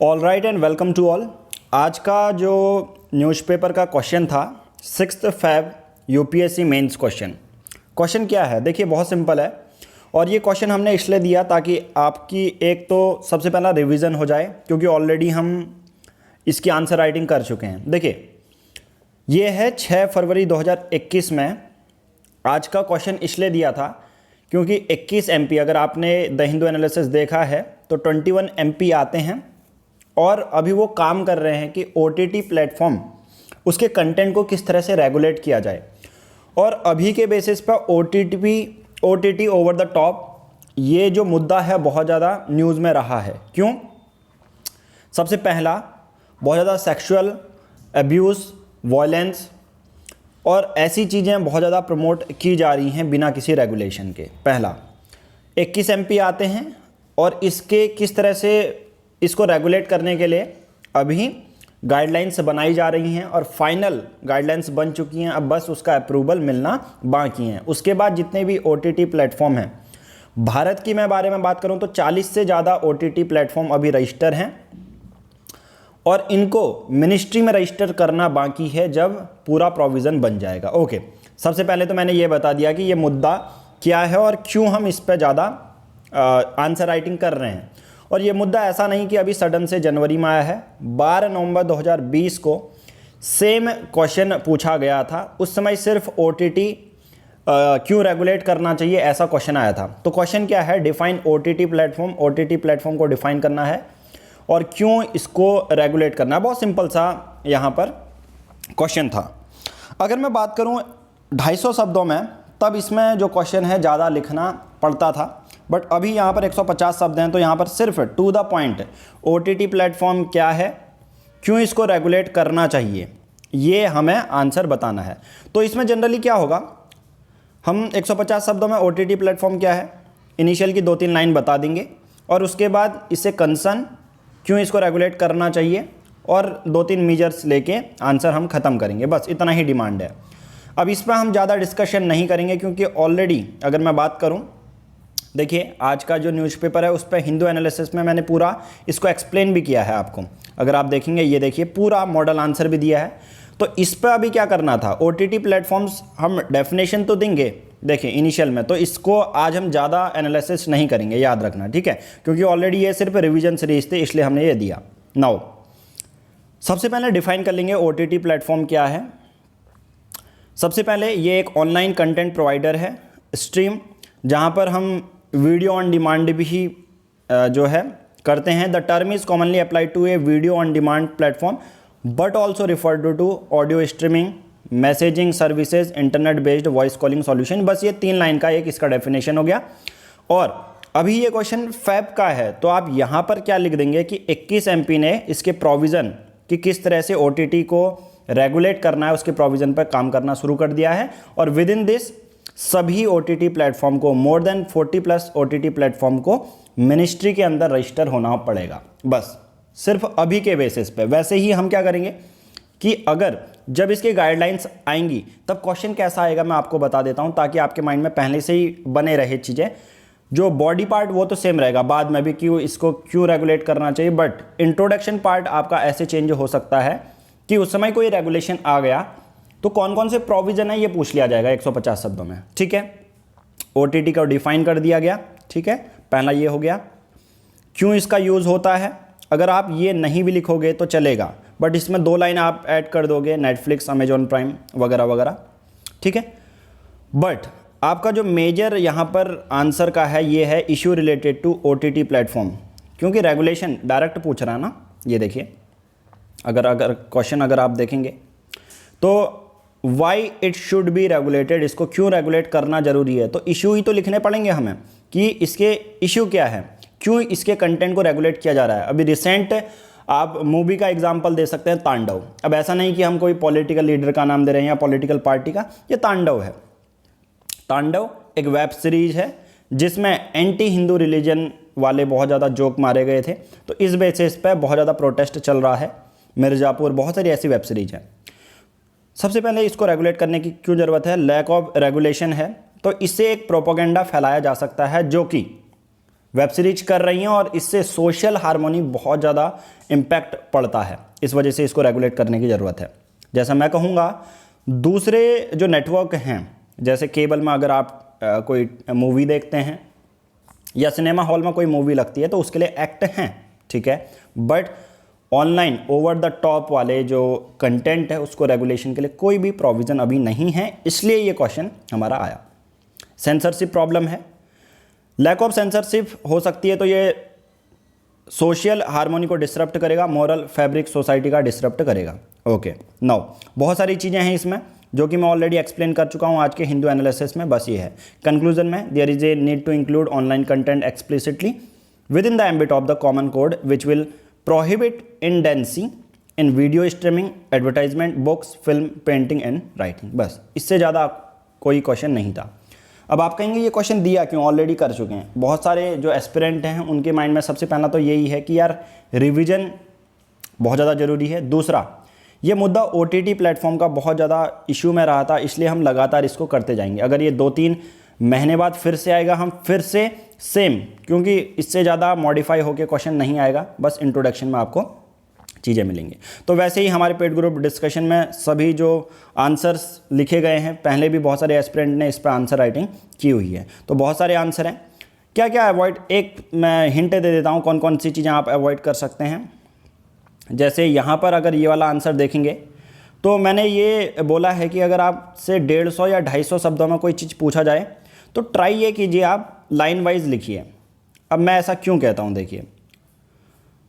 All right and welcome to all. आज का जो न्यूज़पेपर का क्वेश्चन था 6 Feb यूपीएससी मेंस क्वेश्चन क्या है, देखिए बहुत सिंपल है। और ये क्वेश्चन हमने इसलिए दिया ताकि आपकी एक तो सबसे पहला रिवीजन हो जाए, क्योंकि ऑलरेडी हम इसकी आंसर राइटिंग कर चुके हैं। देखिए ये है 6 फरवरी 2021 में। आज का क्वेश्चन इसलिए दिया था क्योंकि 21 MP, अगर आपने द हिंदू एनालिसिस देखा है तो 21 MP आते हैं और अभी वो काम कर रहे हैं कि OTT प्लेटफॉर्म उसके कंटेंट को किस तरह से रेगुलेट किया जाए। और अभी के बेसिस पर OTT ओवर द टॉप ये जो मुद्दा है बहुत ज़्यादा न्यूज़ में रहा है। क्यों? सबसे पहला, बहुत ज़्यादा सेक्सुअल अब्यूज़, वायलेंस और ऐसी चीज़ें बहुत ज़्यादा प्रमोट की जा रही हैं बिना किसी रेगुलेशन के। पहला 21 MP आते हैं और इसके किस तरह से इसको रेगुलेट करने के लिए अभी गाइडलाइंस बनाई जा रही हैं और फाइनल गाइडलाइंस बन चुकी हैं। अब बस उसका अप्रूवल मिलना बाकी है। उसके बाद जितने भी OTT प्लेटफॉर्म हैं, भारत की मैं बारे में बात करूं तो 40 से ज़्यादा OTT प्लेटफॉर्म अभी रजिस्टर हैं और इनको मिनिस्ट्री में रजिस्टर करना बाकी है जब पूरा प्रोविज़न बन जाएगा। ओके, सबसे पहले तो मैंने ये बता दिया कि ये मुद्दा क्या है और क्यों हम इस पर ज़्यादा आंसर राइटिंग कर रहे हैं। और ये मुद्दा ऐसा नहीं कि अभी सडन से जनवरी में आया है। 12 नवंबर 2020 को सेम क्वेश्चन पूछा गया था। उस समय सिर्फ OTT क्यों रेगुलेट करना चाहिए ऐसा क्वेश्चन आया था। तो क्वेश्चन क्या है? Define OTT platform. OTT platform को डिफाइन करना है और क्यों इसको रेगुलेट करना है। बहुत सिंपल सा यहाँ पर क्वेश्चन था। अगर मैं बात करूँ 250 शब्दों में, तब इसमें जो क्वेश्चन है ज़्यादा लिखना पड़ता था, बट अभी यहाँ पर 150 शब्द हैं। तो यहाँ पर सिर्फ to the point OTT platform क्या है, क्यों इसको रेगुलेट करना चाहिए, ये हमें आंसर बताना है। तो इसमें जनरली क्या होगा, हम 150 शब्दों में OTT प्लेटफॉर्म क्या है, इनिशियल की 2-3 लाइन बता देंगे और उसके बाद इससे कंसर्न क्यों इसको रेगुलेट करना चाहिए और 2-3 मेजर्स लेके आंसर हम ख़त्म करेंगे। बस इतना ही डिमांड है। अब इस पर हम ज़्यादा डिस्कशन नहीं करेंगे क्योंकि ऑलरेडी अगर मैं बात करूं, देखिए आज का जो न्यूज़पेपर है उस पर हिंदू एनालिसिस में मैंने पूरा इसको एक्सप्लेन भी किया है आपको। अगर आप देखेंगे, ये देखिए पूरा मॉडल आंसर भी दिया है। तो इस पर अभी क्या करना था, OTT प्लेटफॉर्म्स हम डेफिनेशन तो देंगे देखिए इनिशियल में, तो इसको आज हम ज़्यादा एनालिसिस नहीं करेंगे, याद रखना, ठीक है, क्योंकि ऑलरेडी ये सिर्फ रिवीजन सीरीज थे इसलिए हमने ये दिया। नाउ सबसे पहले डिफाइन कर लेंगे OTT प्लेटफॉर्म क्या है। सबसे पहले ये एक ऑनलाइन कंटेंट प्रोवाइडर है, स्ट्रीम, जहाँ पर हम वीडियो ऑन डिमांड भी जो है करते हैं। The term is commonly applied to a video on demand platform but also referred to audio streaming, messaging services, internet based voice calling solution. बस ये 3 लाइन का एक इसका डेफिनेशन हो गया। और अभी ये क्वेश्चन फैब का है तो आप यहाँ पर क्या लिख देंगे कि 21 MP ने इसके प्रोविज़न कि किस तरह से OTT को रेगुलेट करना है उसके प्रोविज़न पर काम करना शुरू कर दिया है। और विद इन दिस सभी OTT प्लेटफॉर्म को, मोर देन 40+ OTT प्लेटफॉर्म को मिनिस्ट्री के अंदर रजिस्टर होना पड़ेगा। बस सिर्फ अभी के बेसिस पे। वैसे ही हम क्या करेंगे कि अगर जब इसके गाइडलाइंस आएंगी तब क्वेश्चन कैसा आएगा मैं आपको बता देता हूं, ताकि आपके माइंड में पहले से ही बने रहे चीज़ें। जो बॉडी पार्ट वो तो सेम रहेगा, बाद में भी इसको क्यों रेगुलेट करना चाहिए, बट इंट्रोडक्शन पार्ट आपका ऐसे चेंज हो सकता है कि उस समय कोई रेगुलेशन आ गया तो कौन कौन से प्रोविज़न है ये पूछ लिया जाएगा 150 शब्दों में, ठीक है। OTT को डिफाइन कर दिया गया, ठीक है, पहला ये हो गया। क्यों इसका यूज़ होता है, अगर आप ये नहीं भी लिखोगे तो चलेगा, बट इसमें 2 लाइन आप ऐड कर दोगे, नेटफ्लिक्स, अमेजॉन प्राइम वगैरह वगैरह, ठीक है। बट आपका जो मेजर यहाँ पर आंसर का है ये है issue related to OTT platform, क्योंकि रेगुलेशन डायरेक्ट पूछ रहा है ना। ये देखिए अगर क्वेश्चन अगर आप देखेंगे तो why it should be regulated, इसको क्यों रेगुलेट करना जरूरी है, तो इशू ही तो लिखने पड़ेंगे हमें कि इसके इशू क्या है, क्यों इसके कंटेंट को रेगुलेट किया जा रहा है। अभी रिसेंट आप मूवी का एग्जांपल दे सकते हैं, तांडव। अब ऐसा नहीं कि हम कोई पॉलिटिकल लीडर का नाम दे रहे हैं या पॉलिटिकल पार्टी का, ये तांडव है। तांडव एक वेब सीरीज है जिसमें एंटी हिंदू रिलीजन वाले बहुत ज़्यादा जोक मारे गए थे। तो इस बेसिस पे बहुत ज़्यादा प्रोटेस्ट चल रहा है, मिर्ज़ापुर, बहुत सारी ऐसी वेब सीरीज है। सबसे पहले इसको रेगुलेट करने की क्यों ज़रूरत है, लैक ऑफ रेगुलेशन है। तो इससे एक प्रोपेगेंडा फैलाया जा सकता है जो कि वेब सीरीज कर रही हैं और इससे सोशल हार्मोनी बहुत ज़्यादा इम्पैक्ट पड़ता है, इस वजह से इसको रेगुलेट करने की ज़रूरत है। जैसा मैं कहूँगा दूसरे जो नेटवर्क हैं, जैसे केबल में अगर आप कोई मूवी देखते हैं या सिनेमा हॉल में कोई मूवी लगती है तो उसके लिए एक्ट हैं, ठीक है, but online over the top वाले जो कंटेंट है उसको रेगुलेशन के लिए कोई भी प्रोविज़न अभी नहीं है, इसलिए ये क्वेश्चन हमारा आया। सेंसरशिप प्रॉब्लम है, लैक ऑफ सेंसरशिप हो सकती है, तो ये सोशल हार्मोनी को डिसरप्ट करेगा, मॉरल फैब्रिक सोसाइटी का डिसरप्ट करेगा। ओके, नाउ बहुत सारी चीज़ें हैं इसमें जो कि मैं ऑलरेडी एक्सप्लेन कर चुका हूँ आज के हिंदू एनालिसिस में। बस ये है कंक्लूजन में, there is a need to include online content explicitly within the ambit of the common code which will prohibit indecency in video streaming, advertisement, books, film, painting and writing. बस इससे ज़्यादा कोई question नहीं था। अब आप कहेंगे ये क्वेश्चन दिया क्यों, ऑलरेडी कर चुके हैं। बहुत सारे जो एस्पिरेंट हैं उनके माइंड में सबसे पहला तो यही है कि यार रिवीजन बहुत ज़्यादा ज़रूरी है। दूसरा, ये मुद्दा OTT प्लेटफॉर्म का बहुत ज़्यादा इशू में रहा था, इसलिए हम लगातार इसको करते जाएंगे। अगर ये 2-3 महीने बाद फिर से आएगा, हम फिर से सेम, क्योंकि इससे ज़्यादा मॉडिफाई होकर क्वेश्चन नहीं आएगा, बस इंट्रोडक्शन में आपको चीज़ें मिलेंगी। तो वैसे ही हमारे पेड ग्रुप डिस्कशन में सभी जो आंसर्स लिखे गए हैं, पहले भी बहुत सारे एस्पिरेंट ने इस पर आंसर राइटिंग की हुई है, तो बहुत सारे आंसर हैं। क्या क्या अवॉइड, एक मैं हिंट दे देता हूँ कौन कौन सी चीज़ें आप अवॉइड कर सकते हैं। जैसे यहाँ पर अगर ये वाला आंसर देखेंगे तो मैंने ये बोला है कि अगर आपसे 150 या 250 शब्दों में कोई चीज़ पूछा जाए तो ट्राई ये कीजिए आप लाइन वाइज लिखिए। अब मैं ऐसा क्यों कहता हूँ, देखिए,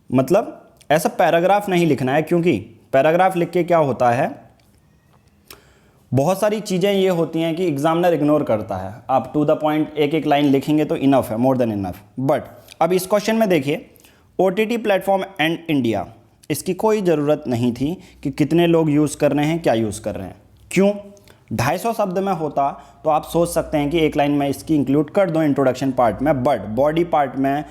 मतलब ऐसा पैराग्राफ नहीं लिखना है, क्योंकि पैराग्राफ लिख के क्या होता है, बहुत सारी चीज़ें ये होती हैं कि एग्जामिनर इग्नोर करता है। आप टू द पॉइंट एक एक लाइन लिखेंगे तो इनफ है, मोर देन इनफ। बट अब इस क्वेश्चन में देखिए, OTT प्लेटफॉर्म एंड इंडिया, इसकी कोई ज़रूरत नहीं थी कि कितने लोग यूज़ कर रहे हैं, क्या यूज़ कर रहे हैं। क्यों? 250 शब्द में होता तो आप सोच सकते हैं कि एक लाइन में इसकी इंक्लूड कर दो इंट्रोडक्शन पार्ट में, बट बॉडी पार्ट में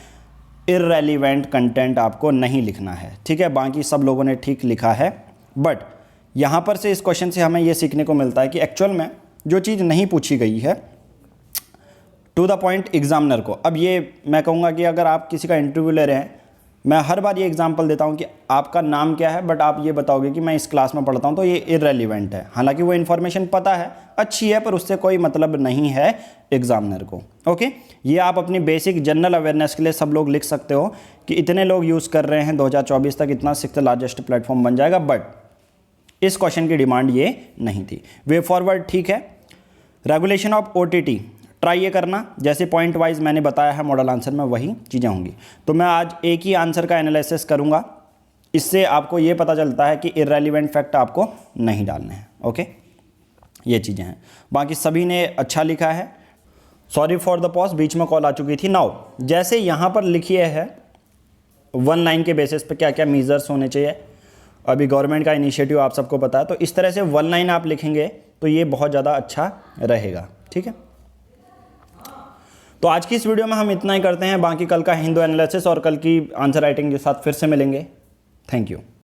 इररेलीवेंट कंटेंट आपको नहीं लिखना है, ठीक है। बाकी सब लोगों ने ठीक लिखा है, बट यहाँ पर से इस क्वेश्चन से हमें ये सीखने को मिलता है कि एक्चुअल में जो चीज़ नहीं पूछी गई है टू द पॉइंट एग्जामिनर को। अब ये मैं कहूँगा कि अगर आप किसी का इंटरव्यू ले रहे हैं, मैं हर बार ये एग्जांपल देता हूँ कि आपका नाम क्या है, बट आप ये बताओगे कि मैं इस क्लास में पढ़ता हूँ, तो ये इररेलीवेंट है। हालांकि वो इन्फॉर्मेशन पता है, अच्छी है, पर उससे कोई मतलब नहीं है एग्जामिनर को। ओके, ये आप अपनी बेसिक जनरल अवेयरनेस के लिए सब लोग लिख सकते हो कि इतने लोग यूज़ कर रहे हैं, 2024 तक इतना 6th लार्जेस्ट प्लेटफॉर्म बन जाएगा, बट इस क्वेश्चन की डिमांड ये नहीं थी। वे फॉरवर्ड ठीक है। रेगुलेशन ऑफ OTT ट्राई ये करना, जैसे पॉइंट वाइज मैंने बताया है मॉडल आंसर में वही चीज़ें होंगी। तो मैं आज एक ही आंसर का एनालिसिस करूंगा, इससे आपको ये पता चलता है कि इररेलीवेंट फैक्ट आपको नहीं डालने हैं। ओके, ये चीज़ें हैं। बाकी सभी ने अच्छा लिखा है। सॉरी फॉर द पॉज, बीच में कॉल आ चुकी थी। नाउ जैसे यहाँ पर लिखिए है 1 लाइन के बेसिस पे क्या क्या मीजर्स होने चाहिए, अभी गवर्नमेंट का इनिशिएटिव आप सबको पता है, तो इस तरह से 1 लाइन आप लिखेंगे तो ये बहुत ज़्यादा अच्छा रहेगा, ठीक है। तो आज की इस वीडियो में हम इतना ही करते हैं, बाकी कल का हिंदू एनालिसिस और कल की आंसर राइटिंग के साथ फिर से मिलेंगे। Thank you.